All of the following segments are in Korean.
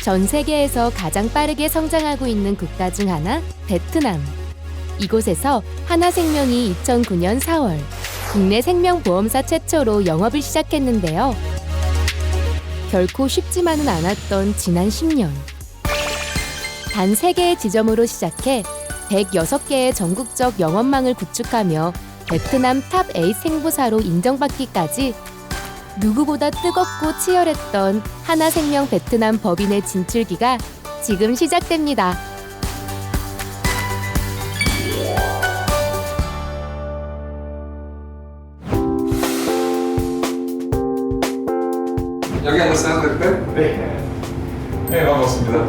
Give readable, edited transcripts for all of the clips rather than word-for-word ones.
전 세계에서 가장 빠르게 성장하고 있는 국가 중 하나, 베트남. 이곳에서 하나생명이 2009년 4월 국내 생명보험사 최초로 영업을 시작했는데요. 결코 쉽지만은 않았던 지난 10년. 단 3개의 지점으로 시작해 106개의 전국적 영업망을 구축하며 베트남 탑 8 생보사로 인정받기까지 누구보다 뜨겁고 치열했던 하나생명 베트남 법인의 진출기가 지금 시작됩니다. 여기 앉았어요, 그때? 네. 네, 반갑습니다.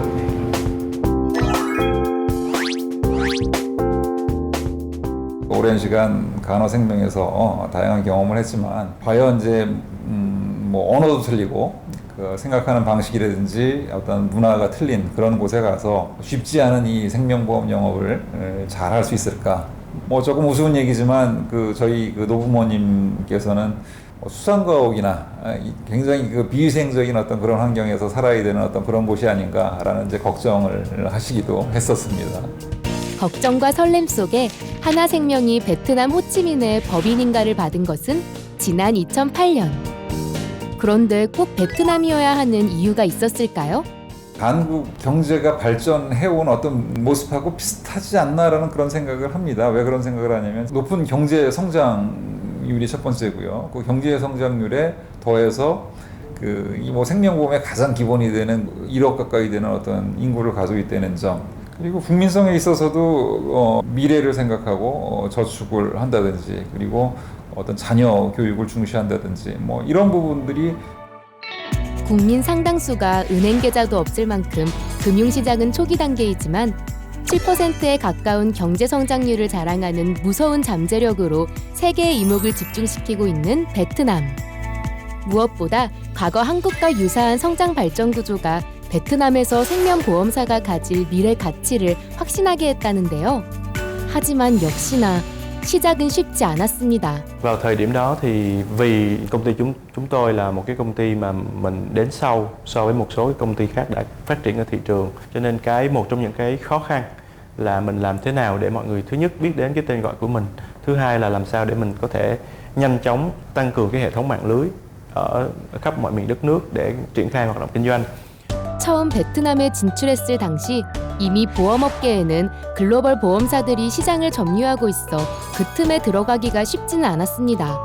오랜 시간 간호생명에서 다양한 경험을 했지만 과연 이제 뭐 언어도 틀리고 그 생각하는 방식이라든지 어떤 문화가 틀린 그런 곳에 가서 쉽지 않은 이 생명보험 영업을 잘 할 수 있을까? 뭐 조금 우스운 얘기지만 그 저희 그 노부모님께서는 수상가옥이나 굉장히 그 비위생적인 어떤 그런 환경에서 살아야 되는 어떤 그런 곳이 아닌가라는 이제 걱정을 하시기도 했었습니다. 걱정과 설렘 속에 하나생명이 베트남 호치민의 법인인가를 받은 것은 지난 2008년. 그런데 꼭 베트남이어야 하는 이유가 있었을까요? 한국 경제가 발전해온 어떤 모습하고 비슷하지 않나라는 그런 생각을 합니다. 왜 그런 생각을 하냐면 높은 경제 성장률이 첫 번째고요. 그 경제 성장률에 더해서 이 뭐 생명보험의 가장 기본이 되는 1억 가까이 되는 어떤 인구를 가지고 있다는 점. 그리고 국민성에 있어서도 미래를 생각하고 저축을 한다든지 그리고 어떤 자녀 교육을 중시한다든지 뭐 이런 부분들이 국민 상당수가 은행 계좌도 없을 만큼 금융시장은 초기 단계이지만 7%에 가까운 경제 성장률을 자랑하는 무서운 잠재력으로 세계의 이목을 집중시키고 있는 베트남. 무엇보다 과거 한국과 유사한 성장 발전 구조가 베트남에서 생명보험사가 가질 미래 가치를 확신하게 했다는데요. 하지만 역시나 시작은 쉽지 않았습니다. Vào thời điểm đó thì vì công ty chúng tôi là một cái công ty mà mình đến sau so với một số cái công ty khác đã phát triển ở thị trường, cho nên một trong những cái khó khăn là mình làm thế nào để mọi người thứ nhất biết đến cái tên gọi của mình, thứ hai là làm sao để mình có thể nhanh chóng tăng cường cái hệ thống mạng lưới ở khắp mọi miền đất nước để triển khai hoạt động kinh doanh. 처음 베트남에 진출했을 당시 이미 보험업계에는 글로벌 보험사들이 시장을 점유하고 있어 그 틈에 들어가기가 쉽지는 않았습니다.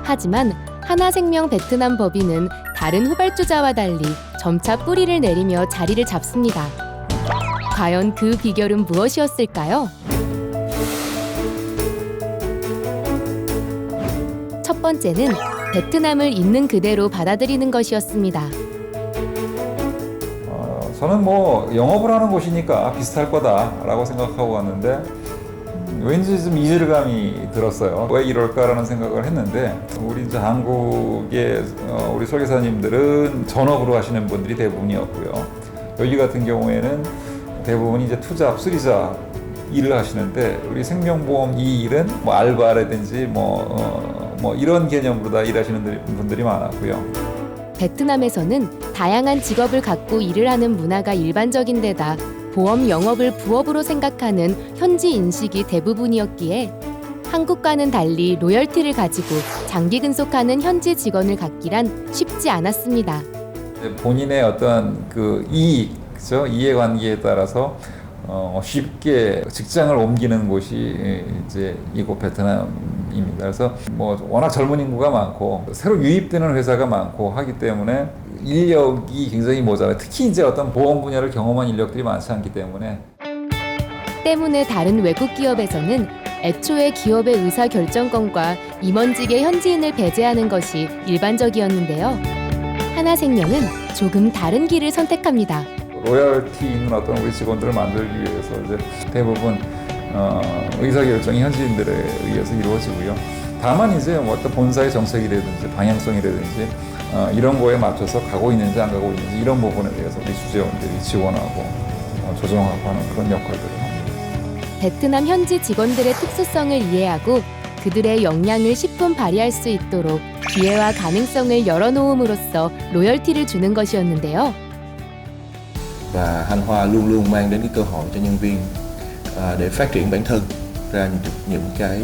하지만 하나생명 베트남 법인은 다른 후발주자와 달리 점차 뿌리를 내리며 자리를 잡습니다. 과연 그 비결은 무엇이었을까요? 첫 번째는 베트남을 있는 그대로 받아들이는 것이었습니다. 저는 뭐 영업을 하는 곳이니까 비슷할 거다라고 생각하고 왔는데 왠지 좀 이질감이 들었어요. 왜 이럴까라는 생각을 했는데 우리 이제 한국의 우리 설계사님들은 전업으로 하시는 분들이 대부분이었고요. 여기 같은 경우에는 대부분이 이제 투잡, 쓰리잡 일을 하시는데 우리 생명보험 이 일은 뭐 알바라든지 뭐 이런 개념으로 다 일하시는 분들이 많았고요. 베트남에서는 다양한 직업을 갖고 일을 하는 문화가 일반적인 데다 보험 영업을 부업으로 생각하는 현지 인식이 대부분이었기에 한국과는 달리 로열티를 가지고 장기 근속하는 현지 직원을 갖기란 쉽지 않았습니다. 본인의 어떤 그 이익, 그죠? 이해관계에 따라서 쉽게 직장을 옮기는 곳이 이제 이곳 베트남입니다. 그래서 뭐 워낙 젊은 인구가 많고 새로 유입되는 회사가 많고 하기 때문에 인력이 굉장히 모자라요. 특히 이제 어떤 보험 분야를 경험한 인력들이 많지 않기 때문에 다른 외국 기업에서는 애초에 기업의 의사 결정권과 임원직의 현지인을 배제하는 것이 일반적이었는데요. 하나생명은 조금 다른 길을 선택합니다. 로열티 있는 어떤 우리 직원들을 만들기 위해서 이제 대부분 의사결정이 현지인들에 의해서 이루어지고요. 다만 이제 어떤 본사의 정책이라든지 방향성이라든지 이런 거에 맞춰서 가고 있는지 안 가고 있는지 이런 부분에 대해서 우리 주재원들이 지원하고 조정하고 하는 그런 역할들을 합니다. 베트남 현지 직원들의 특수성을 이해하고 그들의 역량을 10분 발휘할 수 있도록 기회와 가능성을 열어놓음으로써 로열티를 주는 것이었는데요. Và Anh Hoa luôn luôn mang đến cái cơ hội cho nhân viên để phát triển bản thân ra những cái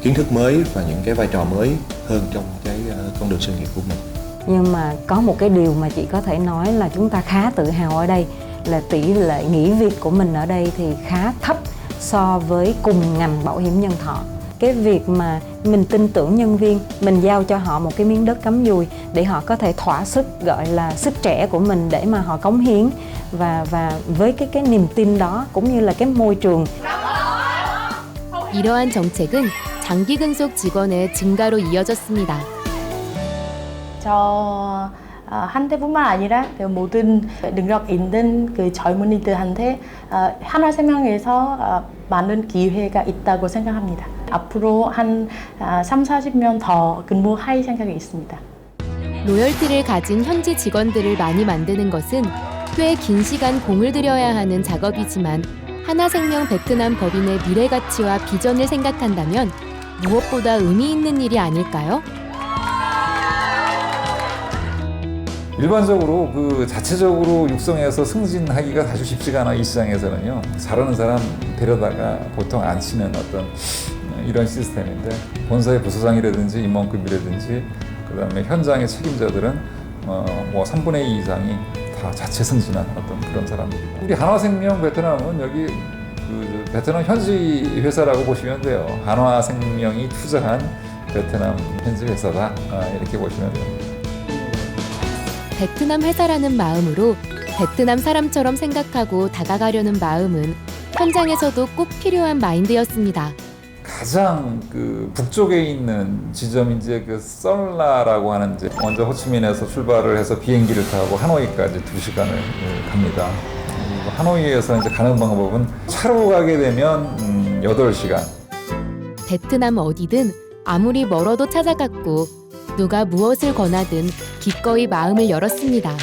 kiến thức mới và những cái vai trò mới hơn trong cái con đường sự nghiệp của mình. Nhưng mà có một cái điều mà chị có thể nói là chúng ta khá tự hào ở đây là tỷ lệ nghỉ việc của mình ở đây thì khá thấp so với cùng ngành bảo hiểm nhân thọ. Cái việc mà mình tin tưởng nhân viên, mình giao cho họ một cái miếng đất cắm dùi để họ có thể thỏa sức gọi là sức trẻ của mình để mà họ cống hiến và với cái niềm tin đó cũng như là cái môi trường. 이러한 정책은 장기 근속 직원의 증가로 이어졌습니다. 저 한때뿐만 아니라 모든 능력 있는 그 젊은이들한테 한화생명에서 많은 기회가 있다고 생각합니다. 앞으로 한 3, 40년 더 근무할 생각이 있습니다. 로열티를 가진 현지 직원들을 많이 만드는 것은 꽤 긴 시간 공을 들여야 하는 작업이지만 하나생명 베트남 법인의 미래 가치와 비전을 생각한다면 무엇보다 의미 있는 일이 아닐까요? 일반적으로 그 자체적으로 육성해서 승진하기가 사실 쉽지가 않아 이 시장에서는요. 잘하는 사람 데려다가 보통 안 치는 어떤 이런 시스템인데 본사의 부서장이라든지 임원급이라든지 그다음에 현장의 책임자들은 뭐 3분의 2 이상이 다 자체 승진한 어떤 그런 사람들이고 우리 한화생명 베트남은 여기 그 베트남 현지 회사라고 보시면 돼요. 한화생명이 투자한 베트남 현지 회사다 이렇게 보시면 됩니다. 베트남 회사라는 마음으로 베트남 사람처럼 생각하고 다가가려는 마음은 현장에서도 꼭 필요한 마인드였습니다. 가장 그 북쪽에 있는 지점이 이제 그 썰라라고 하는 이제 먼저 호치민에서 출발을 해서 비행기를 타고 하노이까지 2시간을 갑니다. 하노이에서 이제 가는 방법은 차로 가게 되면 8시간. 베트남 어디든 아무리 멀어도 찾아갔고 누가 무엇을 권하든 기꺼이 마음을 열었습니다.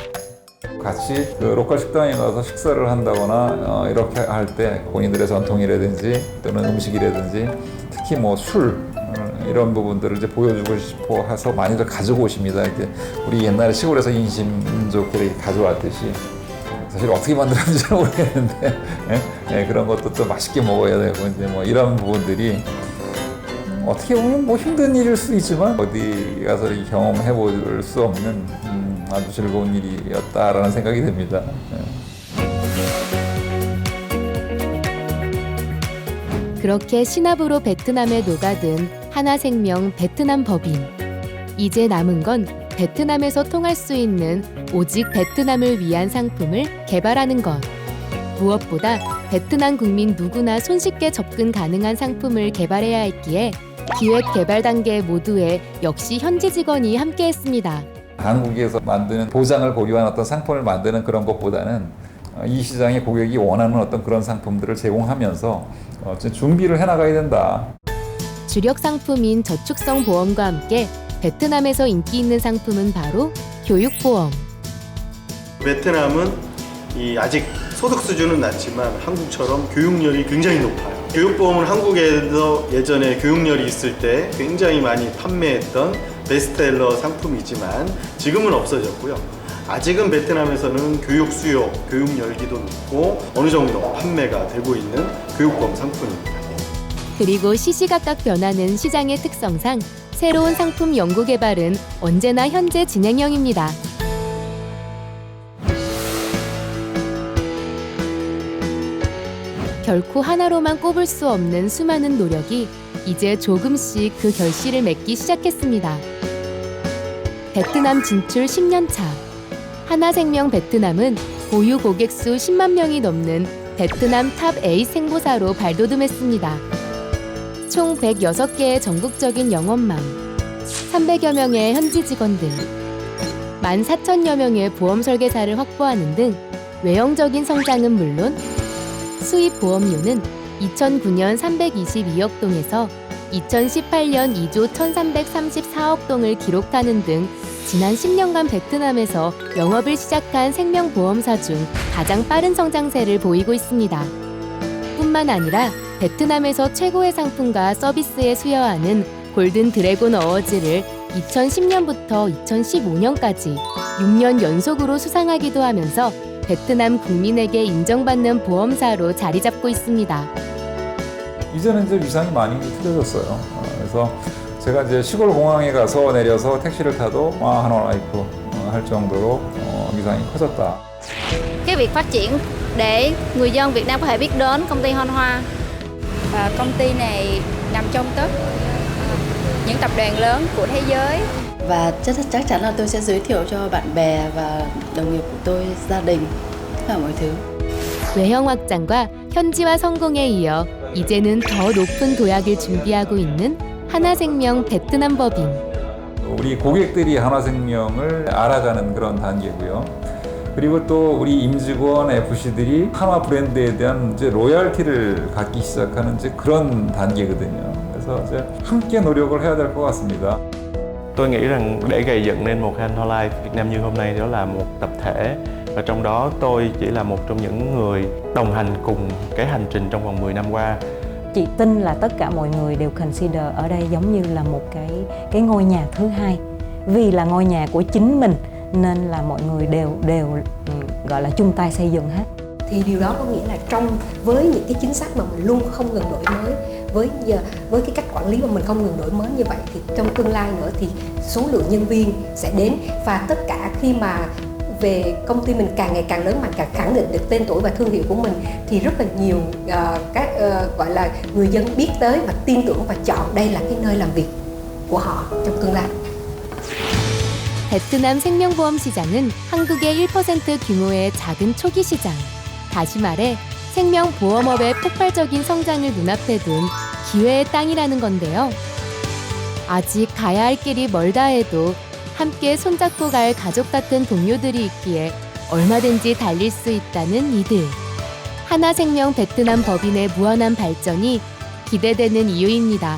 같이 그 로컬 식당에 가서 식사를 한다거나 이렇게 할 때 본인들의 전통이라든지 또는 음식이라든지 특히 뭐 술 이런 부분들을 이제 보여주고 싶어 해서 많이들 가지고 오십니다. 이렇게 우리 옛날에 시골에서 인심민족들이 가져왔듯이 사실 어떻게 만들었는지 잘 모르겠는데 그런 것도 좀 맛있게 먹어야 되고 이제 뭐 이런 부분들이 어떻게 보면 뭐 힘든 일일 수도 있지만 어디 가서 경험해 볼 수 없는 아주 즐거운 일이었다라는 생각이 듭니다. 그렇게 신압으로 베트남에 녹아든 하나생명 베트남 법인. 이제 남은 건 베트남에서 통할 수 있는 오직 베트남을 위한 상품을 개발하는 것. 무엇보다 베트남 국민 누구나 손쉽게 접근 가능한 상품을 개발해야 했기에 기획 개발 단계 모두에 역시 현지 직원이 함께했습니다. 한국에서 만드는 보장을 보유한 어떤 상품을 만드는 그런 것보다는 이 시장의 고객이 원하는 어떤 그런 상품들을 제공하면서 준비를 해나가야 된다. 주력 상품인 저축성 보험과 함께 베트남에서 인기 있는 상품은 바로 교육보험. 베트남은 아직 소득 수준은 낮지만 한국처럼 교육열이 굉장히 높아요. 교육보험은 한국에서 예전에 교육열이 있을 때 굉장히 많이 판매했던 베스트셀러 상품이지만 지금은 없어졌고요. 아직은 베트남에서는 교육 수요, 교육 열기도 높고 어느 정도 판매가 되고 있는 교육보험 상품입니다. 그리고 시시각각 변하는 시장의 특성상 새로운 상품 연구 개발은 언제나 현재 진행형입니다. 결코 하나로만 꼽을 수 없는 수많은 노력이 이제 조금씩 그 결실을 맺기 시작했습니다. 베트남 진출 10년 차. 하나생명 베트남은 보유 고객 수 10만 명이 넘는 베트남 탑 A 생보사로 발돋움했습니다. 총 106개의 전국적인 영업망, 300여 명의 현지 직원들, 14,000여 명의 보험 설계사를 확보하는 등 외형적인 성장은 물론 수입 보험료는 2009년 322억 동에서 2018년 2조 1334억 동을 기록하는 등 지난 10년간 베트남에서 영업을 시작한 생명보험사 중 가장 빠른 성장세를 보이고 있습니다. 뿐만 아니라 베트남에서 최고의 상품과 서비스에 수여하는 골든 드래곤 어워즈를 2010년부터 2015년까지 6년 연속으로 수상하기도 하면서 베트남 국민에게 인정받는 보험사로 자리 잡고 있습니다. 이제는 이제 위상이 많이 틀어졌어요. 그래서 제가 이제 시골 공항에 가서 내려서 택시를 타도 한화라이프 할 정도로 위상이 커졌다. Cái việc phát triển để người dân Việt Nam có thể biết đến công ty Hanwha. Và công ty này nằm trong top những tập đoàn lớn của thế giới. Và chắc chắn là tôi sẽ giới thiệu cho bạn bè và đồng nghiệp của tôi, gia đình, tất cả mọi thứ. 외형 확장과 현지화 성공에 이어 이제는 더 높은 도약을 준비하고 있는 하나생명 베트남 법인. 우리 고객들이 한화생명을 알아가는 그런 단계고요. 그리고 또 우리 임직원 FC들이 한화 브랜드에 대한 이제 로열티를 갖기 시작하는 이제 그런 단계거든요. 그래서 이제 함께 노력을 해야 될 것 같습니다. Tôi nghĩ rằng để gây dựng nên một Hanwha Life Việt Nam như hôm nay đó là một tập thể, và trong đó tôi chỉ là một trong những người đồng hành cùng cái hành trình trong vòng 10 năm qua. Chị tin là tất cả mọi người đều consider ở đây giống như là một cái ngôi nhà thứ hai. Vì là ngôi nhà của chính mình nên là mọi người đều gọi là chung tay xây dựng hết. Thì điều đó có nghĩa là với những cái chính sách mà mình luôn không ngừng đổi mới, với cái cách quản lý mà mình không ngừng đổi mới như vậy, thì trong tương lai nữa thì số lượng nhân viên sẽ đến, và tất cả khi mà về công ty mình càng ngày càng lớn mạnh, càng khẳng định được tên tuổi và thương hiệu của mình, thì rất là nhiều các gọi là người dân biết tới và tin tưởng và chọn đây là cái nơi làm việc của họ trong tương lai. 베트남 생명보험 시장은 한국의 1% 규모의 작은 초기 시장. 다시 말해 생명보험업의 폭발적인 성장을 눈앞에 둔 기회의 땅이라는 건데요. 아직 가야 할 길이 멀다 해도 함께 손잡고 갈 가족 같은 동료들이 있기에 얼마든지 달릴 수 있다는 이들. 하나생명 베트남 법인의 무한한 발전이 기대되는 이유입니다.